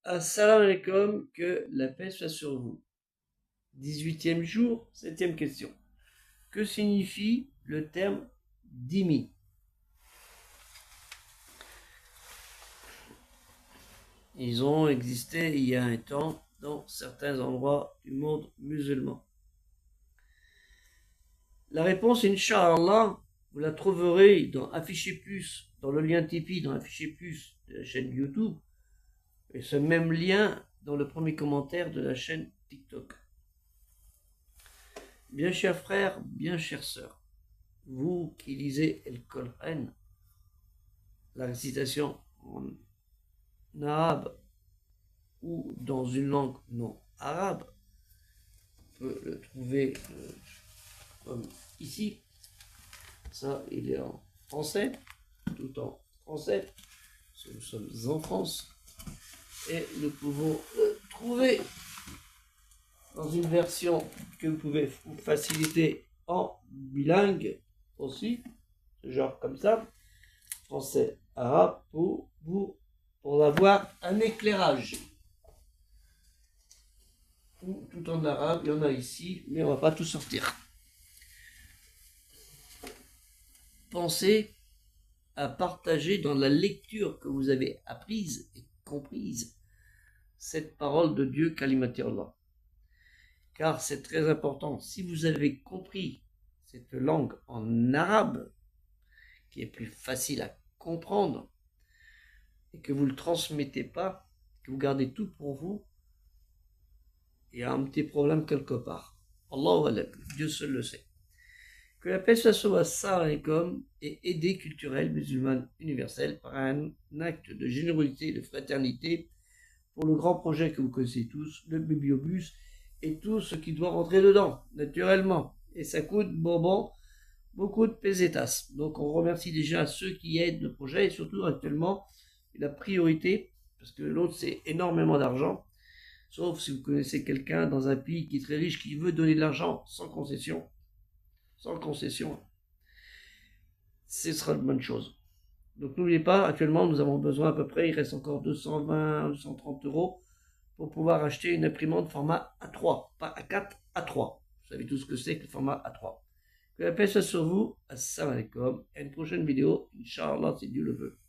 Assalamu alaikum, que la paix soit sur vous. 18e jour, 7e question. Que signifie le terme dhimmi? Ils ont existé il y a un temps dans certains endroits du monde musulman. La réponse, Inch'Allah, vous la trouverez dans Afficher Plus, dans le lien Tipeee, dans Afficher Plus de la chaîne YouTube, et ce même lien dans le premier commentaire de la chaîne TikTok. Bien chers frères, bien chères sœurs, vous qui lisez El Coran, la récitation en arabe ou dans une langue non arabe, on peut le trouver comme ici. Ça, il est en français, tout en français, parce que nous sommes en France. Et nous pouvons le trouver dans une version que vous pouvez vous faciliter en bilingue aussi, genre comme ça, français, arabe, pour avoir un éclairage. Ou tout en arabe, il y en a ici, mais on ne va pas tout sortir. Pensez à partager dans la lecture que vous avez apprise et comprise cette parole de Dieu, Kalimati Allah. Car c'est très important. Si vous avez compris cette langue en arabe, qui est plus facile à comprendre, et que vous ne le transmettez pas, que vous gardez tout pour vous, il y a un petit problème quelque part. Allahu Alam, Dieu seul le sait. Que la paix soit sur Assalamu et aidée culturelle musulmane universelle par un acte de générosité et de fraternité pour le grand projet que vous connaissez tous, le bibliobus, et tout ce qui doit rentrer dedans, naturellement. Et ça coûte beaucoup de pesetas. Donc on remercie déjà ceux qui aident le projet, et surtout actuellement, la priorité, parce que l'autre c'est énormément d'argent, sauf si vous connaissez quelqu'un dans un pays qui est très riche, qui veut donner de l'argent sans concession, ce sera une bonne chose. Donc n'oubliez pas, actuellement nous avons besoin à peu près, il reste encore 220, 230 euros pour pouvoir acheter une imprimante format A3, pas A4, A3. Vous savez tout ce que c'est que le format A3. Que la paix soit sur vous, assalamu alaikum, et à une prochaine vidéo, Inch'Allah si Dieu le veut.